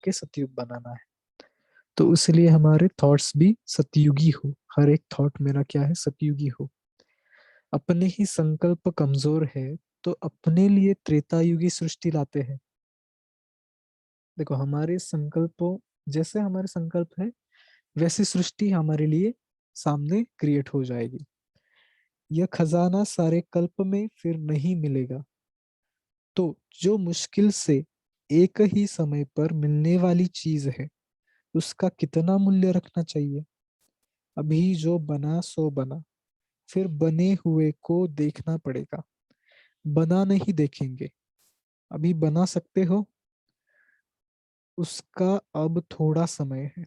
के सतयुग बनाना है। तो इसलिए हमारे थॉट्स भी सतयुगी हो, हर एक थॉट मेरा क्या है, सतयुगी हो। अपने ही संकल्प कमजोर है तो अपने लिए त्रेतायुगी सृष्टि लाते हैं। देखो हमारे संकल्पों, जैसे हमारे संकल्प है वैसी सृष्टि हमारे लिए सामने क्रिएट हो जाएगी। यह खजाना सारे कल्प में फिर नहीं मिलेगा। तो जो मुश्किल से एक ही समय पर मिलने वाली चीज है उसका कितना मूल्य रखना चाहिए। अभी जो बना सो बना, फिर बने हुए को देखना पड़ेगा। बना नहीं देखेंगे, अभी बना सकते हो, उसका अब थोड़ा समय है।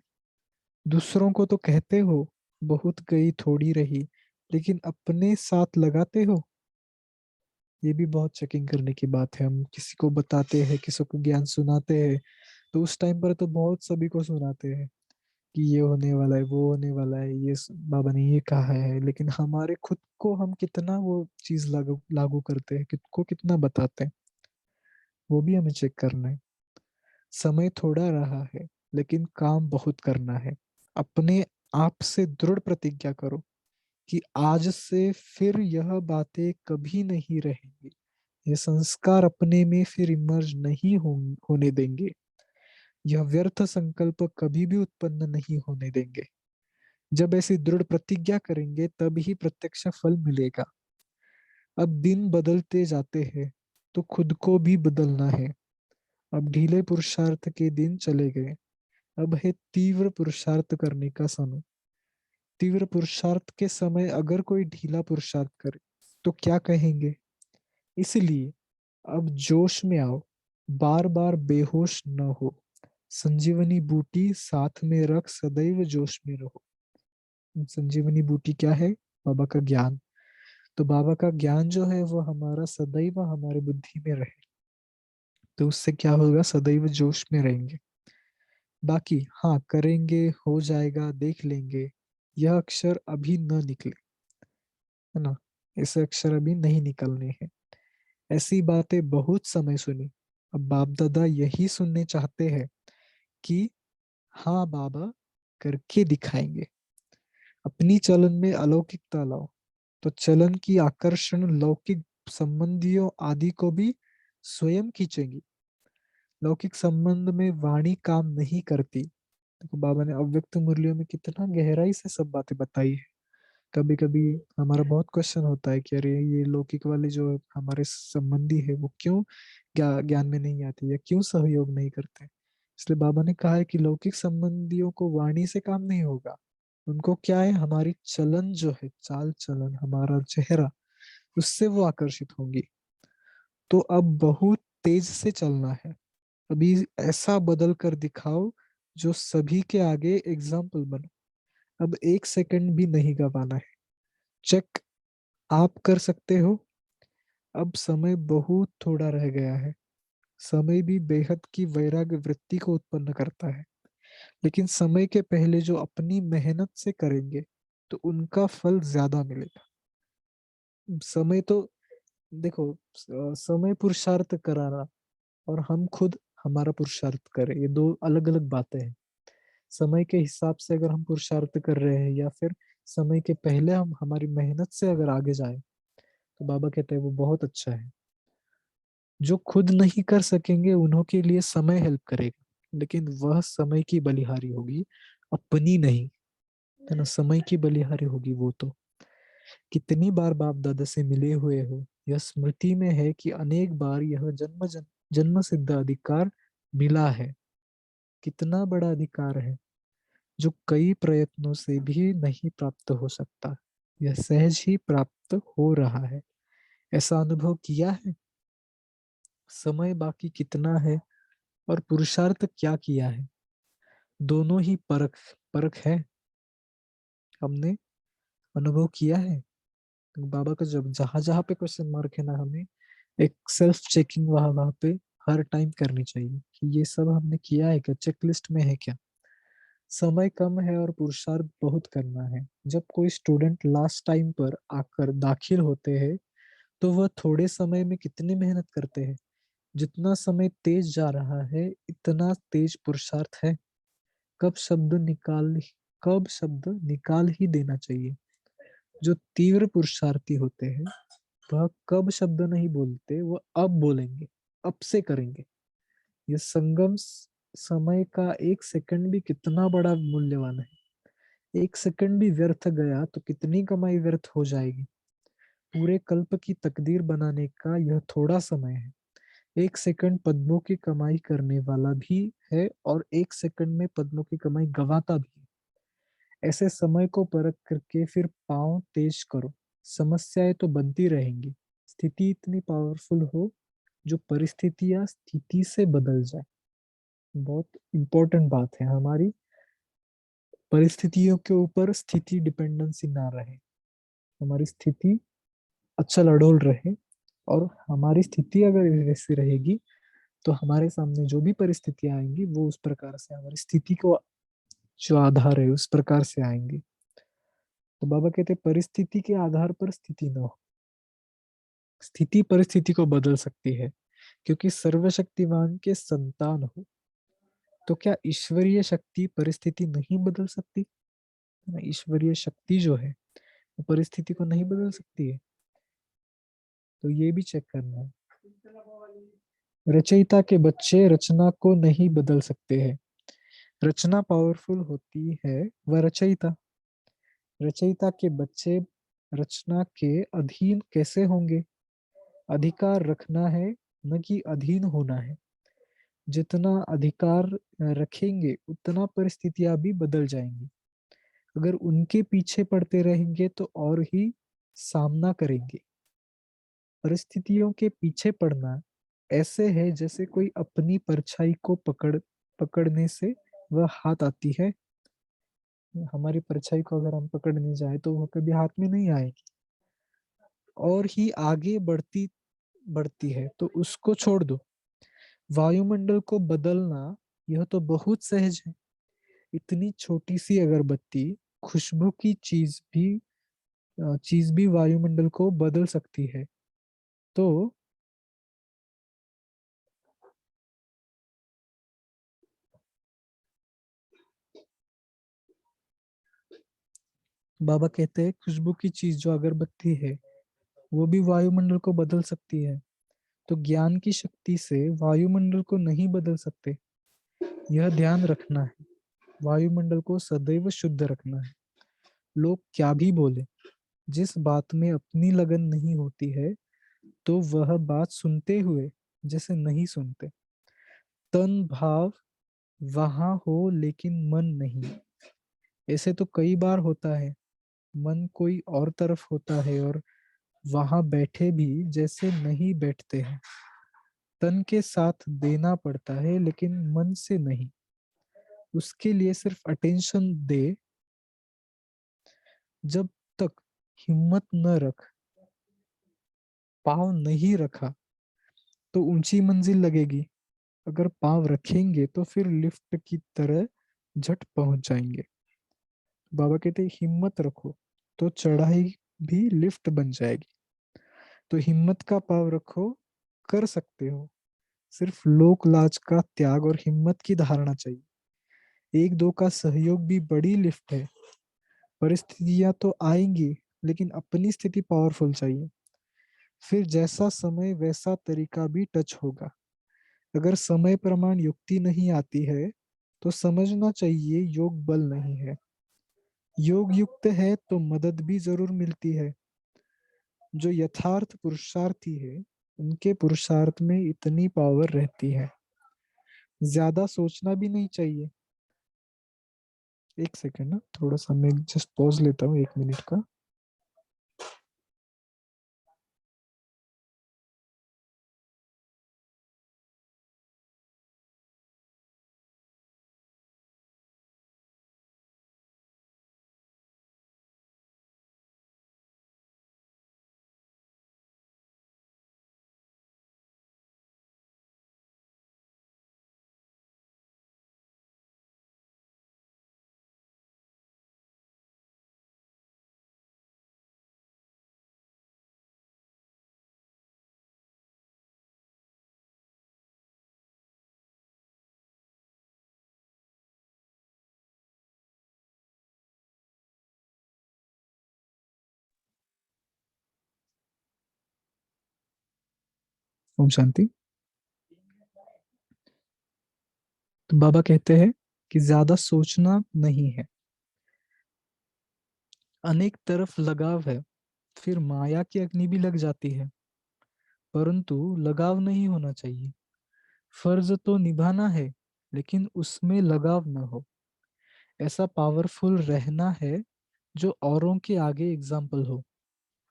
दूसरों को तो कहते हो बहुत गई थोड़ी रही, लेकिन अपने साथ लगाते हो। ये भी बहुत चेकिंग करने की बात है। हम किसी को बताते हैं, किसी को ज्ञान सुनाते हैं, तो उस टाइम पर तो बहुत सभी को सुनाते हैं कि ये होने वाला है, वो होने वाला है, ये बाबा ने ये कहा है, लेकिन हमारे खुद को हम कितना वो चीज लागू लागू करते हैं, खुद को कितना बताते हैं, वो भी हमें चेक करना है। समय थोड़ा रहा है लेकिन काम बहुत करना है। अपने आप से दृढ़ प्रतिज्ञा करो कि आज से फिर यह बातें कभी नहीं रहेंगी। ये संस्कार अपने में फिर इमर्ज नहीं होने देंगे। यह व्यर्थ संकल्प कभी भी उत्पन्न नहीं होने देंगे। जब ऐसी दृढ़ प्रतिज्ञा करेंगे तब ही प्रत्यक्ष फल मिलेगा। अब दिन बदलते जाते हैं तो खुद को भी बदलना है। अब ढीले पुरुषार्थ के दिन चले गए, अब है तीव्र पुरुषार्थ करने का समय। तीव्र पुरुषार्थ के समय अगर कोई ढीला पुरुषार्थ करे तो क्या कहेंगे। इसलिए अब जोश में आओ, बार बार बेहोश न हो। संजीवनी बूटी साथ में रख सदैव जोश में रहो। संजीवनी बूटी क्या है, बाबा का ज्ञान। तो बाबा का ज्ञान जो है वो हमारा सदैव हमारे बुद्धि में रहे, तो उससे क्या होगा, सदैव जोश में रहेंगे। बाकी हाँ करेंगे, हो जाएगा, देख लेंगे, यह अक्षर अभी न निकले, है ना, ऐसे अक्षर अभी नहीं निकलने हैं। ऐसी बातें बहुत समय सुनी, अब बाप दादा यही सुनने चाहते हैं कि हाँ बाबा करके दिखाएंगे। अपनी चलन में अलौकिकता लाओ, तो चलन की आकर्षण लौकिक संबंधियों आदि को भी स्वयं खींचेंगी। लौकिक संबंध में वाणी काम नहीं करती। देखो बाबा ने अव्यक्त मुरलियों में कितना गहराई से सब बातें बताई है। कभी कभी हमारा बहुत क्वेश्चन होता है कि अरे ये लौकिक वाले जो हमारे संबंधी है वो क्यों ज्ञान में नहीं आते या क्यों सहयोग नहीं करते। इसलिए बाबा ने कहा है कि लौकिक संबंधियों को वाणी से काम नहीं होगा। उनको क्या है, हमारी चलन जो है, चाल चलन, हमारा चेहरा, उससे वो आकर्षित होंगी। तो अब बहुत तेज से चलना है। अभी ऐसा बदल कर दिखाओ जो सभी के आगे एग्जाम्पल बनो। अब एक सेकंड भी नहीं गवाना है। चेक आप कर सकते हो। अब समय बहुत थोड़ा रह गया है। समय भी बेहद की वैराग्य वृत्ति को उत्पन्न करता है, लेकिन समय के पहले जो अपनी मेहनत से करेंगे तो उनका फल ज्यादा मिलेगा। समय तो देखो, समय पुरुषार्थ कराना और हम खुद हमारा पुरुषार्थ करें, ये दो अलग अलग बातें हैं। समय के हिसाब से अगर हम पुरुषार्थ कर रहे हैं या फिर समय के पहले हम हमारी मेहनत से अगर आगे जाए तो बाबा कहते हैं वो बहुत अच्छा है। जो खुद नहीं कर सकेंगे उन्हों के लिए समय हेल्प करेगा, लेकिन वह समय की बलिहारी होगी, अपनी नहीं, है ना। समय की बलिहारी होगी वो तो। कितनी बार बाप दादा से मिले हुए हो, यह स्मृति में है कि अनेक बार यह जन्म सिद्ध अधिकार मिला है। कितना बड़ा अधिकार है जो कई प्रयत्नों से भी नहीं प्राप्त हो सकता, यह सहज ही प्राप्त हो रहा है। ऐसा अनुभव किया है। समय बाकी कितना है और पुरुषार्थ क्या किया है, दोनों ही परख परख है। हमने अनुभव किया है। बाबा का जब जहां जहां पे क्वेश्चन मार्क है ना, हमें एक सेल्फ चेकिंग वहां वहां पे हर टाइम करनी चाहिए कि ये सब हमने किया है क्या, चेकलिस्ट में है क्या। समय कम है और पुरुषार्थ बहुत करना है। जब कोई स्टूडेंट लास्ट टाइम पर आकर दाखिल होते हैं तो वह थोड़े समय में कितनी मेहनत करते हैं। जितना समय तेज जा रहा है इतना तेज पुरुषार्थ है। कब शब्द निकाल कब शब्द निकाल ही देना चाहिए। जो तीव्र पुरुषार्थी होते हैं वह कब शब्द नहीं बोलते, वह अब बोलेंगे, अब से करेंगे। ये समय का एक सेकंड भी कितना बड़ा मूल्यवान है। एक सेकंड भी व्यर्थ गया तो कितनी कमाई व्यर्थ हो जाएगी। पूरे कल्प की तकदीर बनाने का यह थोड़ा समय है। एक सेकंड पद्मों की कमाई करने वाला भी है और एक सेकंड में पद्मों की कमाई गंवाता भी है। ऐसे समय को परख करके फिर पांव तेज करो। समस्याएं तो बनती रहेंगी। स्थिति इतनी पावरफुल हो जो परिस्थितियां स्थिति से बदल जाए। बहुत इंपॉर्टेंट बात है। हमारी परिस्थितियों के ऊपर स्थिति डिपेंडेंसी ना रहे। हमारी स्थिति अचल अडोल रहे। और हमारी स्थिति अगर वैसी रहेगी तो हमारे सामने जो भी परिस्थितियां आएंगी वो उस प्रकार से हमारी स्थिति को जो आधार है उस प्रकार से आएंगी। तो बाबा कहते परिस्थिति के आधार पर स्थिति न हो। स्थिति परिस्थिति को बदल सकती है क्योंकि सर्वशक्तिमान के संतान हो। तो क्या ईश्वरीय शक्ति परिस्थिति नहीं बदल सकती? ईश्वरीय शक्ति जो है वो परिस्थिति को नहीं बदल सकती है। तो ये भी चेक करना है। रचयिता के बच्चे रचना को नहीं बदल सकते हैं। रचना पावरफुल होती है वह रचयिता। रचयिता के बच्चे रचना के अधीन कैसे होंगे? अधिकार रखना है, न कि अधीन होना है। जितना अधिकार रखेंगे उतना परिस्थितियां भी बदल जाएंगी। अगर उनके पीछे पड़ते रहेंगे तो और ही सामना करेंगे। परिस्थितियों के पीछे पड़ना ऐसे है जैसे कोई अपनी परछाई को पकड़ने से वह हाथ आती है। हमारी परछाई को अगर हम पकड़ने जाए तो वो कभी हाथ में नहीं आएगी और ही आगे बढ़ती बढ़ती है, तो उसको छोड़ दो। वायुमंडल को बदलना यह तो बहुत सहज है। इतनी छोटी सी अगरबत्ती, खुशबू की चीज भी वायुमंडल को बदल सकती है। तो बाबा कहते हैं खुशबू की चीज जो अगरबत्ती है वो भी वायुमंडल को बदल सकती है। तो ज्ञान की शक्ति से वायुमंडल को नहीं बदल सकते। यह ध्यान रखना है। वायुमंडल को सदैव शुद्ध रखना है। लोग क्या भी बोले, जिस बात में अपनी लगन नहीं होती है तो वह बात सुनते हुए जैसे नहीं सुनते। तन भाव वहां हो लेकिन मन नहीं। ऐसे तो कई बार होता है। मन कोई और तरफ होता है और वहां बैठे भी जैसे नहीं बैठते हैं। तन के साथ देना पड़ता है लेकिन मन से नहीं। उसके लिए सिर्फ अटेंशन दे। जब तक हिम्मत न रख, पाँव नहीं रखा तो ऊंची मंजिल लगेगी। अगर पाँव रखेंगे तो फिर लिफ्ट की तरह झट पहुंच जाएंगे। बाबा कहते हैं, हिम्मत रखो तो चढ़ाई भी लिफ्ट बन जाएगी। तो हिम्मत का पाव रखो, कर सकते हो। सिर्फ लोक लाज का त्याग और हिम्मत की धारणा चाहिए। एक दो का सहयोग भी बड़ी लिफ्ट है। परिस्थितियां तो आएंगी लेकिन अपनी स्थिति पावरफुल चाहिए। फिर जैसा समय वैसा तरीका भी टच होगा। अगर समय प्रमाण युक्ति नहीं आती है तो समझना चाहिए योग बल नहीं है। योग युक्त है तो मदद भी जरूर मिलती है। जो यथार्थ पुरुषार्थी है उनके पुरुषार्थ में इतनी पावर रहती है। ज्यादा सोचना भी नहीं चाहिए। एक सेकेंड ना, थोड़ा सा मैं जस्ट पॉज लेता हूँ 1 मिनट का। ओम शांति। तो बाबा कहते हैं कि ज्यादा सोचना नहीं है, अनेक तरफ लगाव है, फिर माया की अग्नि भी लग जाती है, परंतु लगाव नहीं होना चाहिए। फर्ज तो निभाना है, लेकिन उसमें लगाव न हो। ऐसा पावरफुल रहना है जो औरों के आगे एग्जाम्पल हो।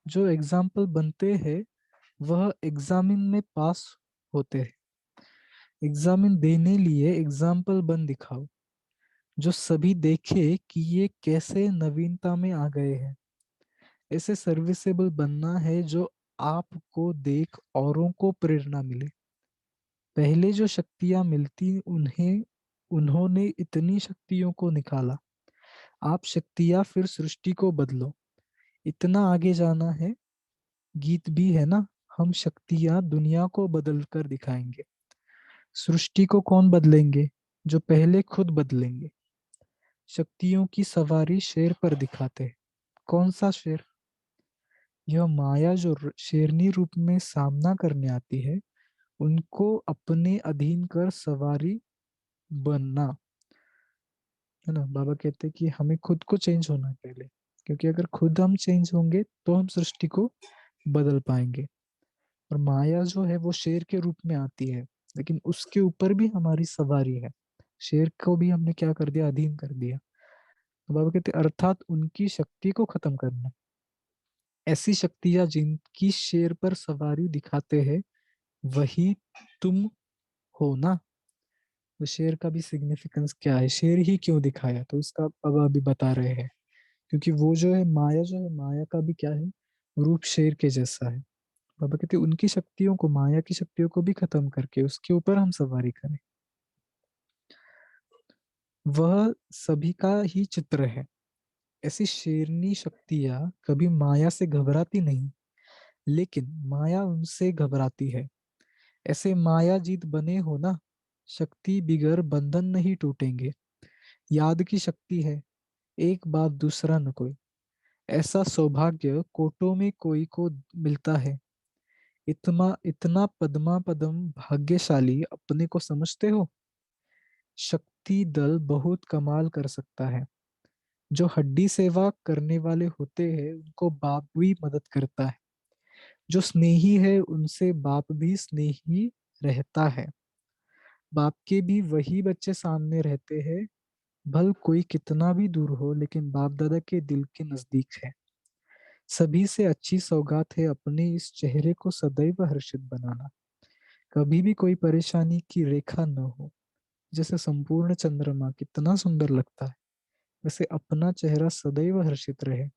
जो एग्जाम्पल बनते हैं वह एग्जामिन में पास होते हैं। एग्जामिन देने लिए एग्जाम्पल बन दिखाओ, जो सभी देखे कि ये कैसे नवीनता में आ गए हैं। ऐसे सर्विसेबल बनना है जो आपको देख औरों को प्रेरणा मिले। पहले जो शक्तियां मिलती उन्हें, उन्होंने इतनी शक्तियों को निकाला। आप शक्तियां फिर सृष्टि को बदलो। इतना आगे जाना है, गीत भी है ना, हम शक्तियां दुनिया को बदल कर दिखाएंगे। सृष्टि को कौन बदलेंगे? जो पहले खुद बदलेंगे। शक्तियों की सवारी शेर पर दिखाते हैं। कौन सा शेर? यह माया जो शेरनी रूप में सामना करने आती है, उनको अपने अधीन कर सवारी बनना है ना। बाबा कहते हैं कि हमें खुद को चेंज होना है पहले, क्योंकि अगर खुद हम चेंज होंगे तो हम सृष्टि को बदल पाएंगे। और माया जो है वो शेर के रूप में आती है, लेकिन उसके ऊपर भी हमारी सवारी है। शेर को भी हमने क्या कर दिया? अधीन कर दिया। तो बाबा कहते हैं अर्थात उनकी शक्ति को खत्म करना। ऐसी शक्तियां जिनकी शेर पर सवारी दिखाते हैं, वही तुम हो ना। तो शेर का भी सिग्निफिकेंस क्या है? शेर ही क्यों दिखाया? तो उसका बाबा अभी बता रहे हैं। क्योंकि वो जो है माया, जो है माया का भी क्या है? रूप शेर के जैसा है। बाबा कहते हैं उनकी शक्तियों को, माया की शक्तियों को भी खत्म करके उसके ऊपर हम सवारी करें। वह सभी का ही चित्र है। ऐसी शेरनी शक्तियां कभी माया से घबराती नहीं, लेकिन माया उनसे घबराती है। ऐसे माया जीत बने हो ना, शक्ति बिगर बंधन नहीं टूटेंगे। याद की शक्ति है, एक बात दूसरा न कोई। ऐसा सौभाग्य कोटों में कोई को मिलता है। इतना इतना पद्मा पदम भाग्यशाली अपने को समझते हो? शक्ति दल बहुत कमाल कर सकता है। जो हड्डी सेवा करने वाले होते हैं उनको बाप भी मदद करता है। जो स्नेही है उनसे बाप भी स्नेही रहता है। बाप के भी वही बच्चे सामने रहते हैं, भल कोई कितना भी दूर हो, लेकिन बाप दादा के दिल के नजदीक है। सभी से अच्छी सौगात है अपने इस चेहरे को सदैव हर्षित बनाना। कभी भी कोई परेशानी की रेखा न हो। जैसे संपूर्ण चंद्रमा कितना सुंदर लगता है, वैसे अपना चेहरा सदैव हर्षित रहे।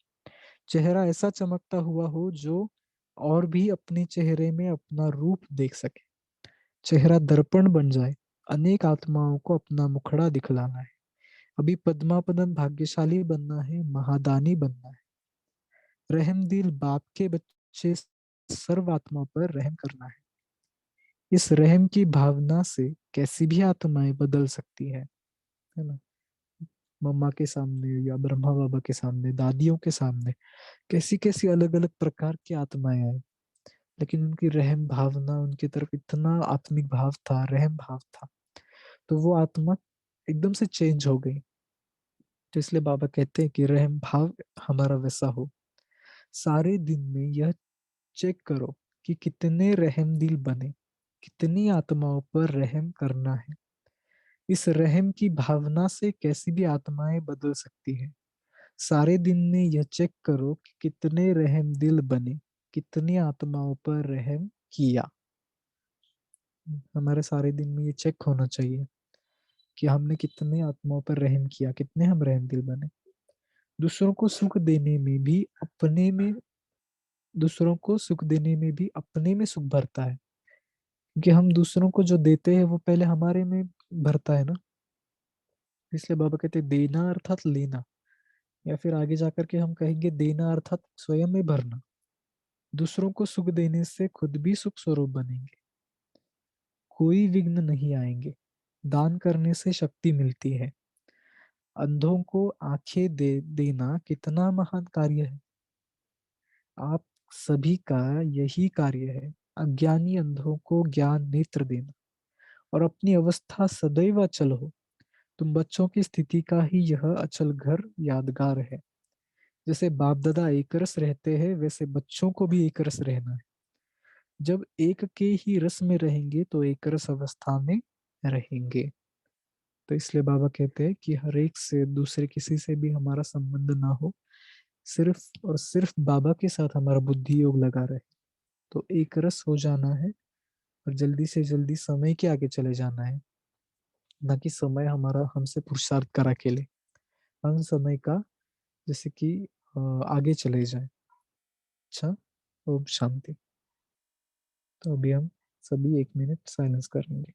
चेहरा ऐसा चमकता हुआ हो जो और भी अपने चेहरे में अपना रूप देख सके। चेहरा दर्पण बन जाए। अनेक आत्माओं को अपना मुखड़ा दिखलाना है। अभी पद्मापदन भाग्यशाली बनना है, महादानी बनना है। रहम दिल बाप के बच्चे सर्व आत्मा पर रहम करना है। इस रहम की भावना से कैसी भी आत्माएं बदल सकती है ना। मम्मा के सामने या ब्रह्मा बाबा के सामने, दादियों के सामने कैसी कैसी अलग अलग प्रकार की आत्माएं आई, लेकिन उनकी रहम भावना, उनकी तरफ इतना आत्मिक भाव था, रहम भाव था, तो वो आत्मा एकदम से चेंज हो गई। तो इसलिए बाबा कहते हैं कि रहम भाव हमारा वैसा हो। सारे दिन में यह चेक करो कि कितने रहम दिल बने, कितनी आत्माओं पर रहम करना है। इस रहम की भावना से कैसी भी आत्माएं बदल सकती है। सारे दिन में यह चेक करो कि कितने रहम दिल बने, कितनी आत्माओं पर रहम किया। हमारे सारे दिन में ये चेक होना चाहिए कि हमने कितने आत्माओं पर रहम किया, कितने हम रहम दिल बने। दूसरों को सुख देने में भी अपने में, दूसरों को सुख देने में भी अपने में सुख भरता है। क्योंकि हम दूसरों को जो देते हैं वो पहले हमारे में भरता है ना। इसलिए बाबा कहते हैं देना अर्थात लेना, या फिर आगे जाकर के हम कहेंगे देना अर्थात स्वयं में भरना। दूसरों को सुख देने से खुद भी सुख स्वरूप बनेंगे, कोई विघ्न नहीं आएंगे। दान करने से शक्ति मिलती है। अंधों को आंखें दे देना कितना महान कार्य है। आप सभी का यही कार्य है। अज्ञानी अंधों को ज्ञान नेत्र देना और अपनी अवस्था सदैव अचल हो। तुम बच्चों की स्थिति का ही यह अचल घर यादगार है। जैसे बाप दादा एक रस रहते हैं, वैसे बच्चों को भी एक रस रहना है। जब एक के ही रस में रहेंगे तो एक रस अवस्था में रहेंगे। तो इसलिए बाबा कहते हैं कि हर एक से, दूसरे किसी से भी हमारा संबंध ना हो, सिर्फ और सिर्फ बाबा के साथ हमारा बुद्धि योग लगा रहे। तो एक रस हो जाना है और जल्दी से जल्दी समय के आगे चले जाना है, ना कि समय हमारा हमसे पुरुषार्थ करा के ले। हम समय का जैसे कि आगे चले जाए। अच्छा, ओम शांति। तो अभी हम सभी 1 मिनट साइलेंस करेंगे।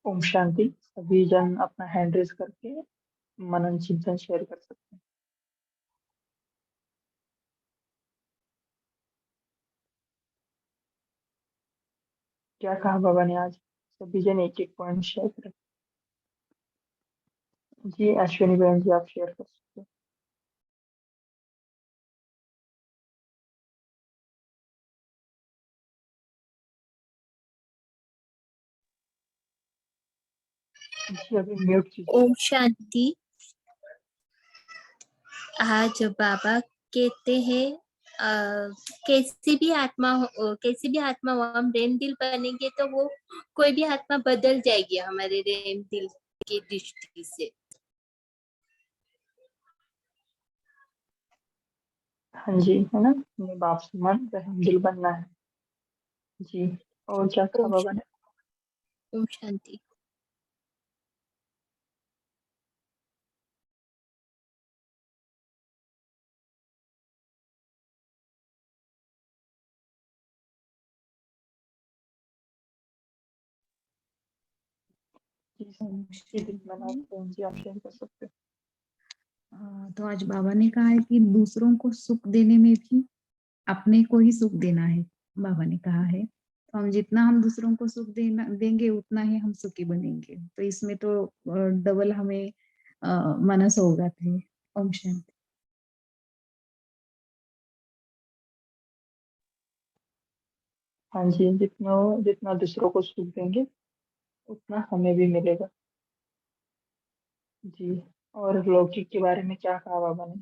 ओम शांति। सभी जन अपना हैंड रेज करके मनन चिंतन शेयर कर सकते हैं। क्या कहा बाबा ने आज? सभी जन एक एक पॉइंट शेयर करें। जी अश्विनी बहन जी, आप शेयर कर सकते हैं। जी अभी म्यूट कीजिए। ओम शांति। आज बाबा कहते हैं कैसी भी आत्मा हो, हम रेम दिल बनेंगे तो वो कोई भी आत्मा बदल जाएगी हमारे रेम दिल की दृष्टि से। हाँ जी, है ना, अपने बाप समान रहम दिल बनना है। जी, और क्या कहा ओम बाबा ने? ओम शांति। जी दिलमनाथ बहन जी, आप शेयर कर सकते हैं। तो आज बाबा ने कहा है कि दूसरों को सुख देने में भी अपने को ही सुख देना है। बाबा ने कहा है तो हम जितना हम दूसरों को सुख देंगे उतना ही हम सुखी बनेंगे। तो इसमें तो डबल हमें मनस होगा थे। ओम शांति। हाँ जी, जितना जितना दूसरों को सुख देंगे उतना हमें भी मिलेगा। जी, और लौकिक के बारे में क्या कहा बाबा ने?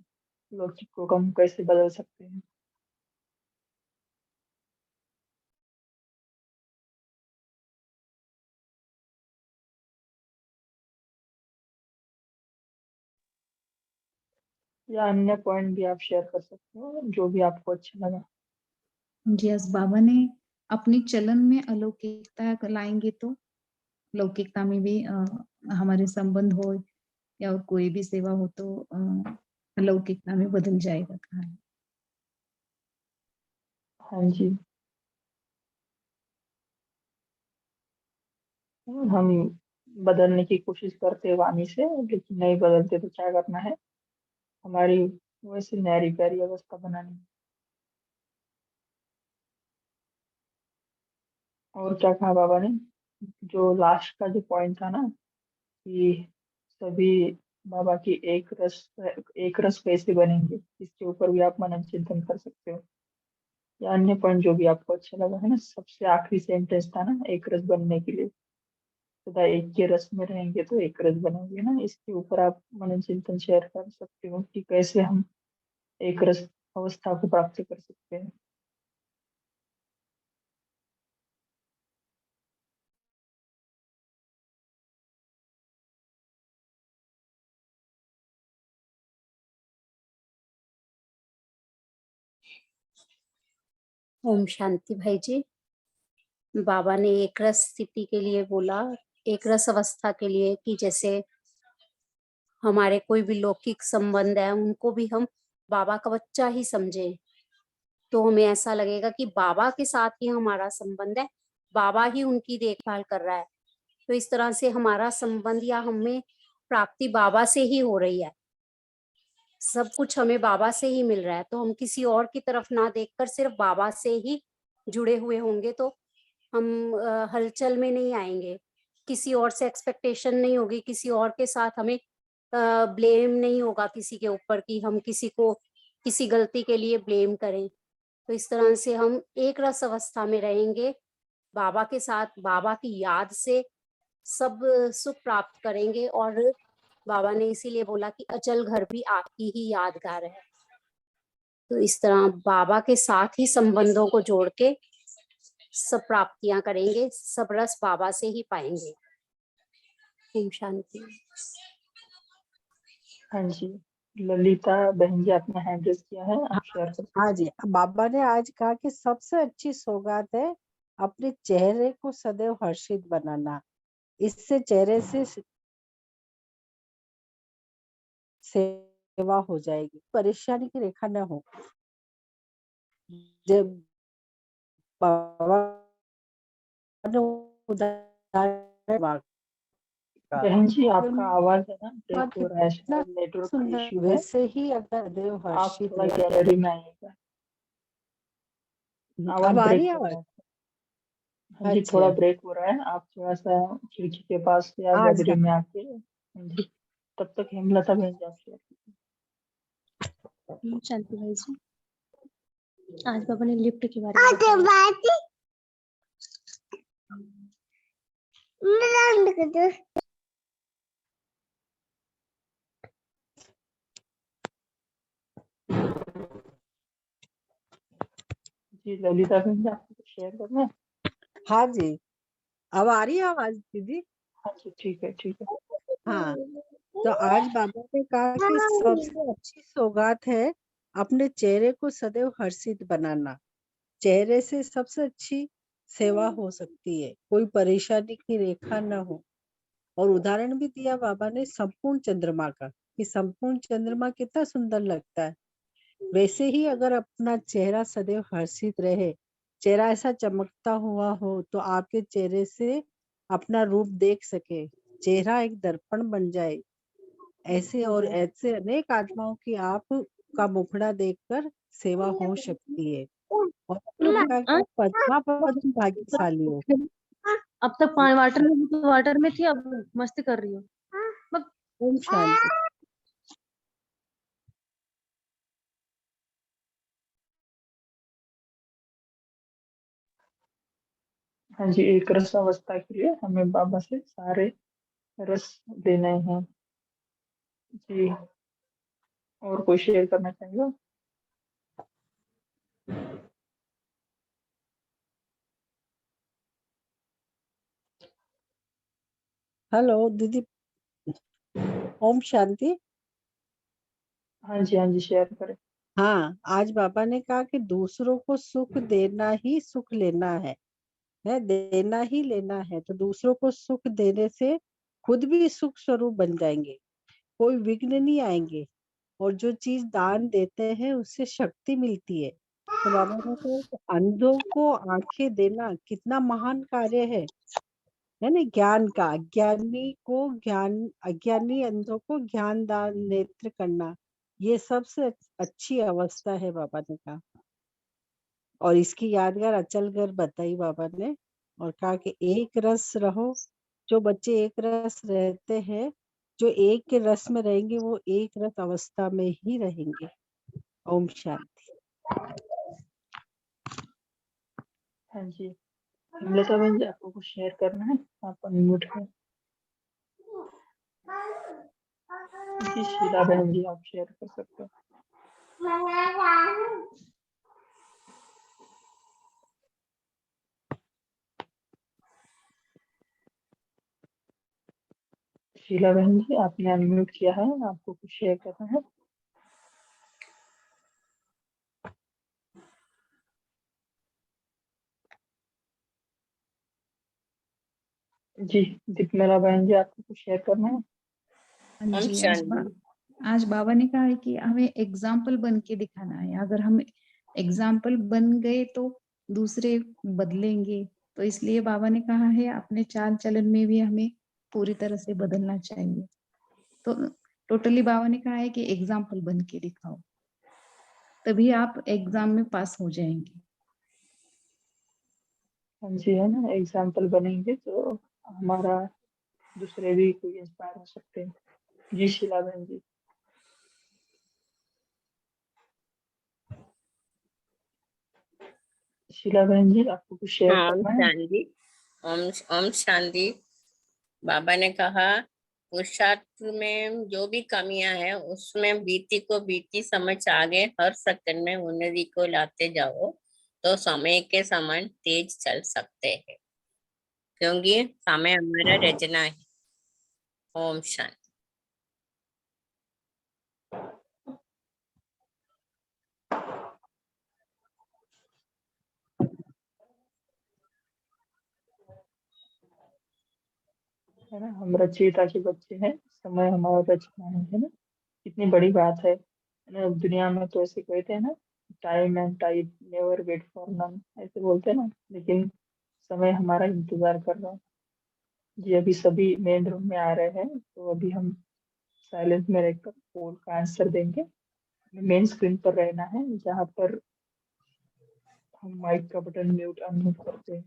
लौकिक को हम कैसे बदल सकते हैं? या अन्य पॉइंट भी आप शेयर कर सकते हो, जो भी आपको अच्छा लगा। जी आज बाबा ने अपनी चलन में अलौकिकता लाएंगे तो लौकिकता में भी हमारे संबंध हो या और कोई भी सेवा हो तो अलौकिकता में बदल जाएगा कहा है। हाँ जी, हम बदलने की कोशिश करते हैं वाणी से, लेकिन नहीं बदलते तो क्या करना है? हमारी वैसी न्यारी प्यारी अवस्था बनानी है। और क्या कहा बाबा ने? जो लास्ट का जो पॉइंट था ना, कि सभी बाबा की एक रस कैसे बनेंगे, इसके ऊपर भी आप मनन चिंतन कर सकते हो। या अन्य पॉइंट जो भी आपको अच्छा लगा, है ना। सबसे आखिरी सेंटेंस था ना, एक रस बनने के लिए, सदा एक के रस में रहेंगे तो एक रस बनेंगे ना। इसके ऊपर आप मनन चिंतन शेयर कर सकते हो कि कैसे हम एक रस अवस्था को प्राप्त कर सकते हैं। ओम शांति भाई जी। बाबा ने एक रस स्थिति के लिए बोला, एक रस अवस्था के लिए, कि जैसे हमारे कोई भी लौकिक संबंध है उनको भी हम बाबा का बच्चा ही समझे, तो हमें ऐसा लगेगा कि बाबा के साथ ही हमारा संबंध है, बाबा ही उनकी देखभाल कर रहा है। तो इस तरह से हमारा संबंध या हमें प्राप्ति बाबा से ही हो रही है, सब कुछ हमें बाबा से ही मिल रहा है। तो हम किसी और की तरफ ना देखकर सिर्फ बाबा से ही जुड़े हुए होंगे तो हम हलचल में नहीं आएंगे, किसी और से एक्सपेक्टेशन नहीं होगी, किसी और के साथ हमें ब्लेम नहीं होगा किसी के ऊपर कि हम किसी को किसी गलती के लिए ब्लेम करें। तो इस तरह से हम एक रस अवस्था में रहेंगे, बाबा के साथ, बाबा की याद से सब सुख प्राप्त करेंगे। और बाबा ने इसीलिए बोला कि अचल घर भी आपकी ही यादगार है। तो इस तरह बाबा के साथ ही संबंधों को जोड़ के सब प्राप्तियां करेंगे, सब रस बाबा से ही पाएंगे। ओम शांति। हाँ जी, ललिता बहन जी आपने हैंड रेज किया है, आप शेयर कर सकते हाँ हैं। जी, बाबा ने आज कहा कि सबसे अच्छी सौगात है अपने चेहरे को सदैव हर्षित बनाना। इससे चेहरे से सेवा हो जाएगी, परेशानी की रेखा न हो। जब बाबा ने उदाहरण बहन जी आपका आवाज है ना ब्रेक हो रहा है, कितना शायद नेटवर्क का सुंदर, इश्यू है, वैसे ही अगर देव आप हर्षित थोड़ा रहे। गैलरी में आइएगा, आवाज अब आ ब्रेक रही है हो रहा आवाज? है। हाँ जी, थोड़ा अच्छा, ब्रेक हो रहा है, आप थोड़ा सा खिड़की के पास या गैलरी अच्छा, में आके, हाँ जी, तब तक हेमलता बहन जी आप शेयर कीजिए। शांति भाई जी, आज बाबा ने लिफ्ट के बारे में बताया। जी ललिता बहन जी आपको कुछ शेयर करना है? हाँ जी, अब आ रही है आवाज दीदी? हाँ जी, ठीक है ठीक है। हाँ, तो आज बाबा ने कहा कि सबसे अच्छी सौगात है अपने चेहरे को सदैव हर्षित बनाना। चेहरे से सबसे अच्छी सेवा हो सकती है, कोई परेशानी की रेखा न हो। और उदाहरण भी दिया बाबा ने संपूर्ण चंद्रमा का, कि संपूर्ण चंद्रमा कितना सुंदर लगता है। वैसे ही अगर अपना चेहरा सदैव हर्षित रहे, चेहरा ऐसा चमकता हुआ हो, तो आपके चेहरे से अपना रूप देख सके, चेहरा एक दर्पण बन जाए। ऐसे और ऐसे अनेक आत्माओं की आप का मुखड़ा देखकर सेवा हो सकती है। और आप पद्मा पद्म भाग्यशाली हो। अब तक वाटर में थी, अब मस्ती कर रही हो। ओम शांति। हाँ जी, एक रस अवस्था के लिए हमें बाबा से सारे रस देने हैं जी। और कोई शेयर करना चाहेगा? हेलो दीदी, ओम शांति। हाँ जी हाँ जी, शेयर करें। हाँ, आज बाबा ने कहा कि दूसरों को सुख देना ही सुख लेना है देना ही लेना है। तो दूसरों को सुख देने से खुद भी सुख स्वरूप बन जाएंगे, कोई विघ्न नहीं आएंगे। और जो चीज दान देते हैं उससे शक्ति मिलती है। तो बाबा ने कहा कि अंधों को आंखें देना कितना महान कार्य है ना। ज्ञान का, अज्ञानी को ज्ञान, अज्ञानी अंधों को ज्ञान दान नेत्र करना, ये सबसे अच्छी अवस्था है बाबा ने कहा। और इसकी यादगार अचलगर बताई बाबा ने, और कहा कि एक रस रहो। जो बच्चे एक रस रहते हैं, जो एक के रस में रहेंगे, वो एक रस अवस्था में ही रहेंगे। ओम शांति। हाँ जी, हेमलता बहन जी आपको कुछ शेयर करना है? आप अनम्यूट हैं जी। शीला बहन जी आप शेयर कर सकते हैं। शीला बहन जी आपने अनम्यूट किया है, आपको कुछ शेयर करना है? जी, दीपमाला बहन जी, आपको कुछ शेयर करना है? हाँ ओम जी, शांति। आज बाबा ने कहा है कि हमें एग्जाम्पल बन के दिखाना है। अगर हम एग्जाम्पल बन गए तो दूसरे बदलेंगे। तो इसलिए बाबा ने कहा है अपने चाल चलन में भी हमें पूरी तरह से बदलना चाहिए। तो टोटली बाबा ने कहा है कि एग्जाम्पल बन के दिखाओ, तभी आप एग्जाम में पास हो जाएंगे। हाँ जी, है ना, एग्जाम्पल बनेंगे तो हमारा दूसरे भी कोई इंस्पायर हो सकते हैं। जी शीला बहन जी। शीला बहन जी, आपको कुछ शेयर हाँ, ओम करना है? शांति। ओम ओम शांति। बाबा ने कहा पुरुषार्थ में जो भी कमियां हैं उसमें बीती को बीती समझ आगे हर सेकंड में उन्नति को लाते जाओ तो समय के समान तेज चल सकते हैं, क्योंकि समय हमारा रचना है। ओम शांति। है ना, हम रचयिता के बच्चे हैं, समय हमारा रचना है ना। कितनी बड़ी बात है ना। दुनिया में तो ऐसे कहते हैं ना, time and type never wait for none, ऐसे बोलते हैं ना, लेकिन समय हमारा इंतजार कर रहा है। जी, अभी सभी मेन रूम में आ रहे हैं, तो अभी हम साइलेंस में रहकर पोल का आंसर देंगे। मेन स्क्रीन पर रहना है, जहाँ पर हम माइक का बटन म्यूट अनम्यूट करते हैं,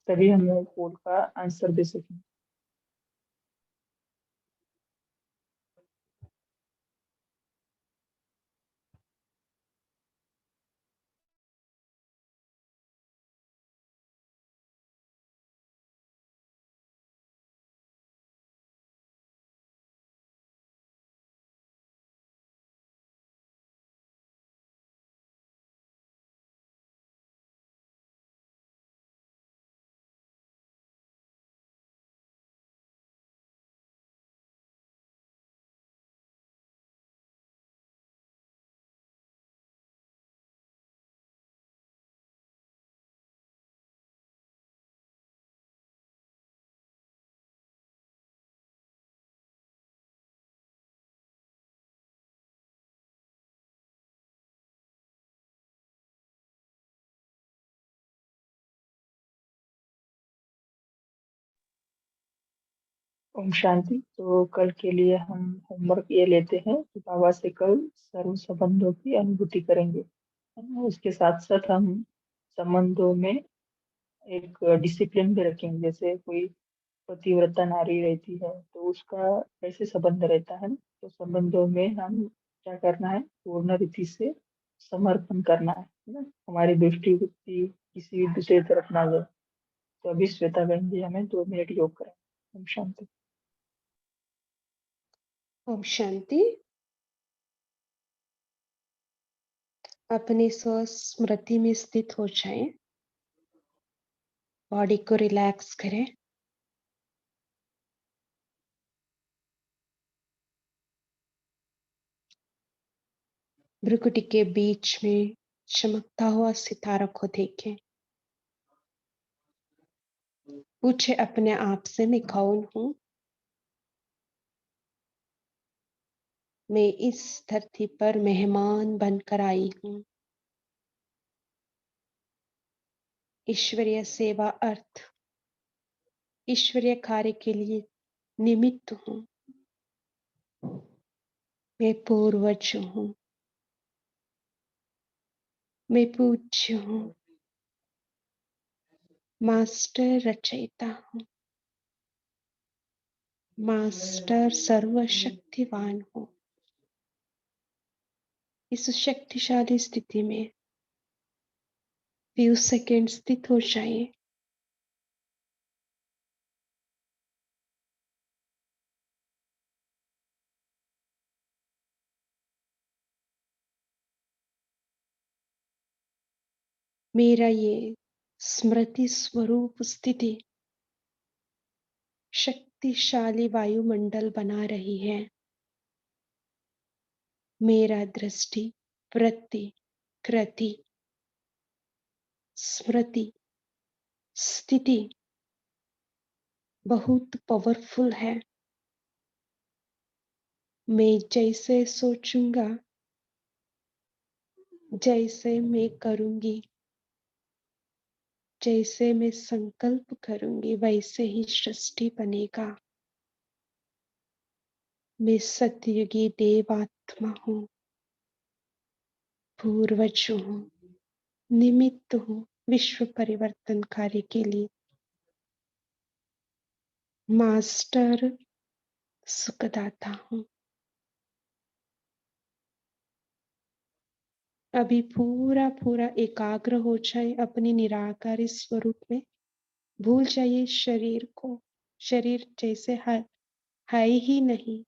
तभी हम पोल का आंसर दे सकें। ओम शांति। तो कल के लिए हम होमवर्क ये लेते हैं कि बाबा से कल सर्व संबंधों की अनुभूति करेंगे, है ना। उसके साथ साथ हम संबंधों में एक डिसिप्लिन भी रखेंगे। जैसे कोई पतिव्रता नारी रहती है तो उसका कैसे संबंध रहता है ना, तो संबंधों में हम क्या करना है, पूर्ण रीति से समर्पण करना है ना। हमारी दृष्टि वृत्ति किसी दूसरी तरफ ना जाए। तो अभी श्वेता बहन जी हमें 2 मिनट योग करें। ओम शांति। ओम शांति। अपनी स्मृति में स्थित हो जाएं, बॉडी को रिलैक्स करें। भ्रुकुटी के बीच में चमकता हुआ सितारा को देखें। पूछे अपने आप से, मैं कौन हूँ? मैं इस धरती पर मेहमान बनकर आई हूँ। ईश्वरीय सेवा अर्थ ईश्वरीय कार्य के लिए निमित्त हूँ। मैं पूर्वज हूँ। मैं पूज्य हूँ। मास्टर रचयिता हूँ। मास्टर सर्वशक्तिवान हूँ। इस शक्तिशाली स्थिति में फ्यू सेकेंड स्थित हो जाइए। मेरा ये स्मृति स्वरूप स्थिति शक्तिशाली वायुमंडल बना रही है। मेरा दृष्टि, वृत्ति, कृति, स्मृति स्थिति बहुत पावरफुल है। मैं जैसे सोचूंगा, जैसे मैं करूंगी, जैसे मैं संकल्प करूंगी, वैसे ही सृष्टि बनेगा। मैं सतयुगी देवात्मा हूँ, पूर्वज हूँ, निमित्त हूँ विश्व परिवर्तन कार्य के लिए। मास्टर सुखदाता हूँ। अभी पूरा पूरा एकाग्र हो जाए अपने निराकारी स्वरूप में। भूल जाइए शरीर को। शरीर जैसे है ही नहीं।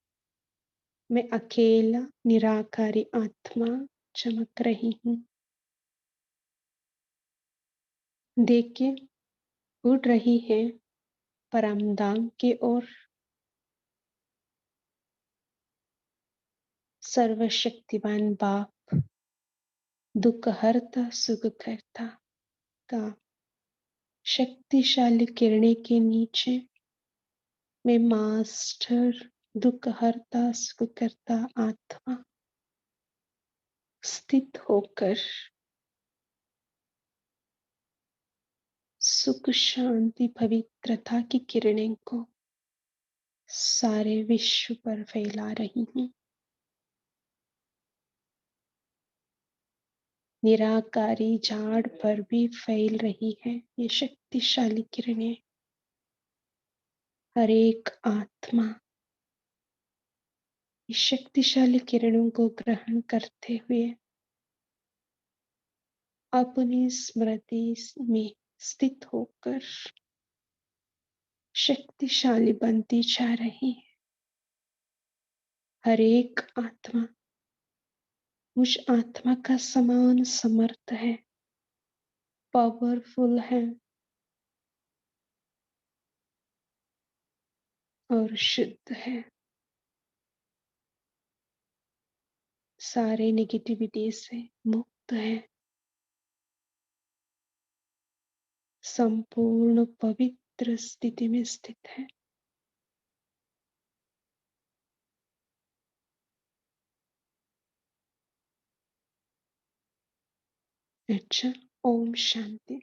मैं अकेला निराकारी आत्मा चमक रही हूँ। देखिए, उड़ रही है परमधाम की ओर। सर्वशक्तिमान बाप, दुख हरता सुख करता का शक्तिशाली किरणें के नीचे मैं मास्टर दुख हरता सुख करता आत्मा स्थित होकर सुख शांति पवित्रता की किरणें को सारे विश्व पर फैला रही हूँ। निराकारी झाड़ पर भी फैल रही है ये शक्तिशाली किरणें। हर एक आत्मा इस शक्तिशाली किरणों को ग्रहण करते हुए अपनी स्मृति में स्थित होकर शक्तिशाली बनती जा रही है। हर एक आत्मा उस आत्मा का समान समर्थ है, पावरफुल है और शुद्ध है। सारे नेगेटिविटी से मुक्त है। संपूर्ण पवित्र स्थिति में स्थित है। अच्छा, ओम शांति।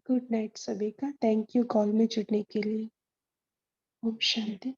गुड नाइट सभी का। थैंक यू कॉल में जुड़ने के लिए। ओम शांति।